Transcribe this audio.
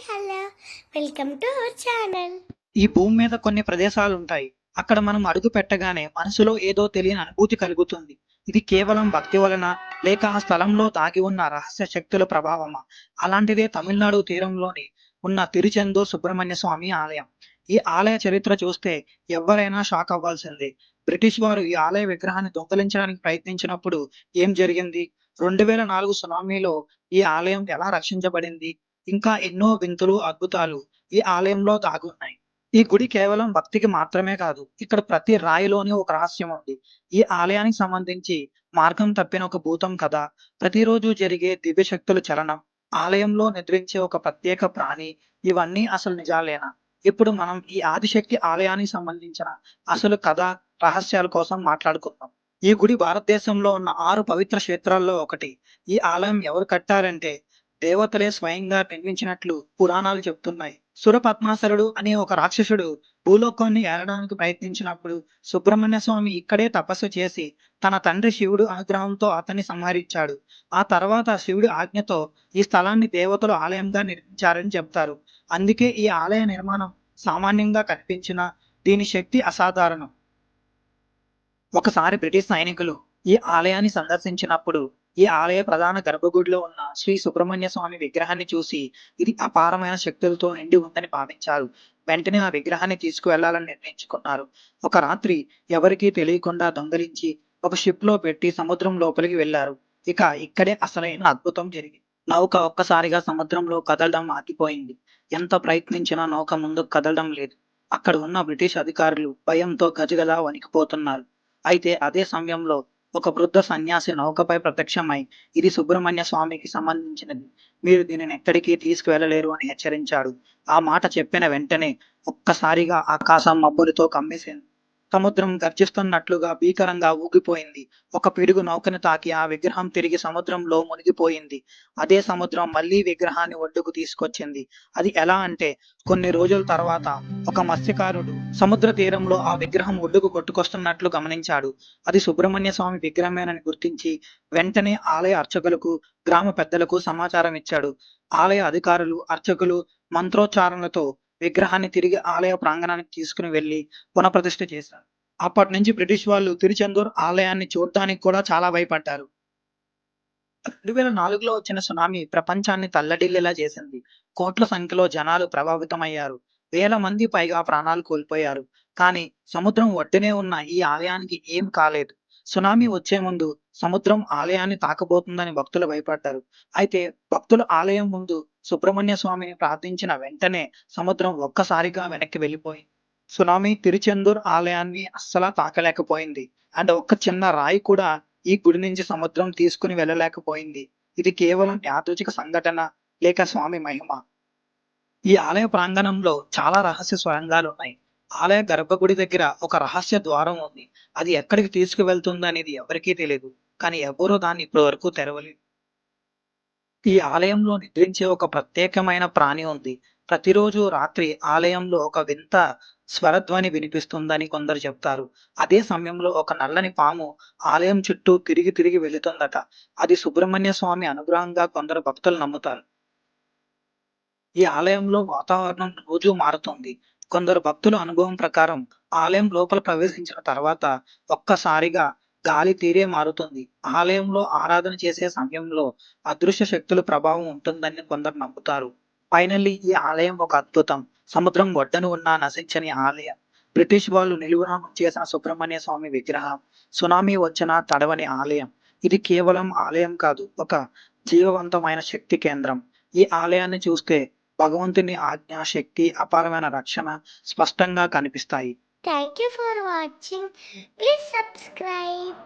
Hello. Welcome to our channel. ఈ భూమి మీద కొన్ని ప్రదేశాలుంటాయి. అక్కడ మనం అడుగు పెట్టగానే మనసులో ఏదో తెలియని అనుభూతి కలుగుతుంది. ఇది కేవలం భక్తి వలన లేక ఆ స్థలంలో దాగి ఉన్న రహస్య శక్తుల ప్రభావమా? అలాంటిదే తమిళనాడు తీరంలోని ఉన్న తిరుచెందూర్ సుబ్రహ్మణ్య స్వామి ఆలయం. ఈ ఆలయ చరిత్ర చూస్తే ఎవ్వరైనా షాక్ అవ్వాల్సిందే. బ్రిటిష్ వారు ఈ ఆలయ విగ్రహాన్ని దొంగిలించడానికి ప్రయత్నించినప్పుడు ఏం జరిగింది? 2004 సునామీలో ఈ ఆలయం ఎలా రక్షించబడింది? ఇంకా ఎన్నో వింతలు, అద్భుతాలు ఈ ఆలయంలో దాగున్నాయి. ఈ గుడి కేవలం భక్తికి మాత్రమే కాదు. ఇక్కడ ప్రతి రాయిలోని ఒక రహస్యం ఉంది. ఈ ఆలయానికి సంబంధించి మార్గం తప్పిన ఒక భూతం కథ, ప్రతిరోజు జరిగే దివ్య శక్తుల చలనం, ఆలయంలో నిద్రించే ఒక ప్రత్యేక ప్రాణి, ఇవన్నీ అసలు నిజాలేనా? ఇప్పుడు మనం ఈ ఆదిశక్తి ఆలయానికి సంబంధించిన అసలు కథ, రహస్యాల కోసం మాట్లాడుకుందాం. ఈ గుడి భారతదేశంలో ఉన్న 6 పవిత్ర క్షేత్రాల్లో ఒకటి. ఈ ఆలయం ఎవరు కట్టారంటే దేవతలే స్వయంగా నిర్మించినట్లు పురాణాలు చెప్తున్నాయి. సురపద్మాసురుడు అనే ఒక రాక్షసుడు భూలోకాన్ని ఏలడానికి ప్రయత్నించినప్పుడు సుబ్రహ్మణ్య స్వామి ఇక్కడే తపస్సు చేసి తన తండ్రి శివుడు అనుగ్రహంతో అతన్ని సంహరించాడు. ఆ తర్వాత శివుడి ఆజ్ఞతో ఈ స్థలాన్ని దేవతలు ఆలయంగా నిర్మించారని చెప్తారు. అందుకే ఈ ఆలయ నిర్మాణం సామాన్యంగా కనిపించినా దీని శక్తి అసాధారణం. ఒకసారి బ్రిటిష్ సైనికులు ఈ ఆలయాన్ని సందర్శించినప్పుడు ఈ ఆలయ ప్రధాన గర్భగుడిలో ఉన్న శ్రీ సుబ్రహ్మణ్య స్వామి విగ్రహాన్ని చూసి ఇది అపారమైన శక్తులతో నిండి ఉందని భావించారు. వెంటనే ఆ విగ్రహాన్ని తీసుకువెళ్లాలని నిర్ణయించుకున్నారు. ఒక రాత్రి ఎవరికీ తెలియకుండా దొంగలించి ఒక షిప్ లో పెట్టి సముద్రం లోపలికి వెళ్లారు. ఇక్కడే అసలైన అద్భుతం జరిగింది. నౌక ఒక్కసారిగా సముద్రంలో కదలడం ఆగిపోయింది. ఎంత ప్రయత్నించినా నౌక ముందుకు కదలడం లేదు. అక్కడ ఉన్న బ్రిటిష్ అధికారులు భయంతో గజగజ వణికిపోతున్నారు. అయితే అదే సమయంలో ఒక వృద్ధ సన్యాసి నౌకపై ప్రత్యక్షమై ఇది సుబ్రహ్మణ్య స్వామికి సంబంధించినది, మీరు దీనిని ఎక్కడికి తీసుకువెళ్ళలేరు అని హెచ్చరించాడు. ఆ మాట చెప్పిన వెంటనే ఒక్కసారిగా ఆకాశం మబ్బులతో కమ్మేసింది. సముద్రం గర్జిస్తున్నట్లుగా భీకరంగా ఊగిపోయింది. ఒక పిడుగు నౌకను తాకి ఆ విగ్రహం తిరిగి సముద్రంలో మునిగిపోయింది. అదే సముద్రం మళ్ళీ విగ్రహాన్ని ఒడ్డుకు తీసుకొచ్చింది. అది ఎలా అంటే కొన్ని రోజుల తర్వాత ఒక మత్స్యకారుడు సముద్ర తీరంలో ఆ విగ్రహం ఒడ్డుకు కొట్టుకొస్తున్నట్లు గమనించాడు. అది సుబ్రహ్మణ్య స్వామి విగ్రహమేనని గుర్తించి వెంటనే ఆలయ అర్చకులకు, గ్రామ పెద్దలకు సమాచారం ఇచ్చాడు. ఆలయ అధికారులు, అర్చకులు మంత్రోచ్చారణలతో విగ్రహాన్ని తిరిగి ఆలయ ప్రాంగణానికి తీసుకుని వెళ్లి పునఃప్రతిష్ఠ చేశారు. అప్పటి నుంచి బ్రిటిష్ వాళ్ళు తిరుచెందూర్ ఆలయాన్ని చూడటానికి కూడా చాలా భయపడ్డారు. 2004లో వచ్చిన సునామీ ప్రపంచాన్ని తల్లడిల్లేలా చేసింది. కోట్ల సంఖ్యలో జనాలు ప్రభావితమయ్యారు. వేల మంది పైగా ప్రాణాలు కోల్పోయారు. కానీ సముద్రం ఒడ్డునే ఉన్న ఈ ఆలయానికి ఏం కాలేదు. సునామీ వచ్చే ముందు సముద్రం ఆలయాన్ని తాకబోతుందని భక్తులు భయపడ్డారు. అయితే భక్తులు ఆలయం ముందు సుబ్రహ్మణ్య స్వామిని ప్రార్థించిన వెంటనే సముద్రం ఒక్కసారిగా వెనక్కి వెళ్ళిపోయింది. సునామీ తిరుచెందూర్ ఆలయాన్ని అస్సలా తాకలేకపోయింది. అండ్ ఒక్క చిన్న రాయి కూడా ఈ గుడి నుంచి సముద్రం తీసుకుని వెళ్ళలేకపోయింది. ఇది కేవలం యాదృచ్ఛిక సంఘటన లేక స్వామి మహిమ. ఈ ఆలయ ప్రాంగణంలో చాలా రహస్య సొరంగాలున్నాయి. ఆలయ గర్భగుడి దగ్గర ఒక రహస్య ద్వారం ఉంది. అది ఎక్కడికి తీసుకువెళ్తుందనేది ఎవరికీ తెలియదు. కానీ ఎవ్వరూ దాన్ని ఇప్పటి వరకు తెరవలేదు. ఈ ఆలయంలో నిద్రించే ఒక ప్రత్యేకమైన ప్రాణి ఉంది. ప్రతిరోజు రాత్రి ఆలయంలో ఒక వింత స్వరధ్వని వినిపిస్తుందని కొందరు చెప్తారు. అదే సమయంలో ఒక నల్లని పాము ఆలయం చుట్టూ తిరిగి తిరిగి వెళుతుందట. అది సుబ్రహ్మణ్య స్వామి అనుగ్రహంగా కొందరు భక్తులు నమ్ముతారు. ఈ ఆలయంలో వాతావరణం రోజు మారుతుంది. కొందరు భక్తుల అనుభవం ప్రకారం ఆలయం లోపల ప్రవేశించిన తర్వాత ఒక్కసారిగా గాలి తీరే మారుతుంది. ఆలయంలో ఆరాధన చేసే సమయంలో అదృశ్య శక్తుల ప్రభావం ఉంటుందని కొందరు నమ్ముతారు. ఫైనల్లీ ఈ ఆలయం ఒక అద్భుతం. సముద్రం ఒడ్డున ఉన్న నశించని ఆలయం. బ్రిటిష్ వాళ్ళు నిలువునా చేసిన సుబ్రహ్మణ్య స్వామి విగ్రహం. సునామీ వచ్చిన తడవని ఆలయం. ఇది కేవలం ఆలయం కాదు, ఒక జీవవంతమైన శక్తి కేంద్రం. ఈ ఆలయాన్ని చూస్తే భగవంతుని ఆజ్ఞ, శక్తి, అపారమైన రక్షణ స్పష్టంగా కనిపిస్తాయి. Thank you for watching. Please subscribe.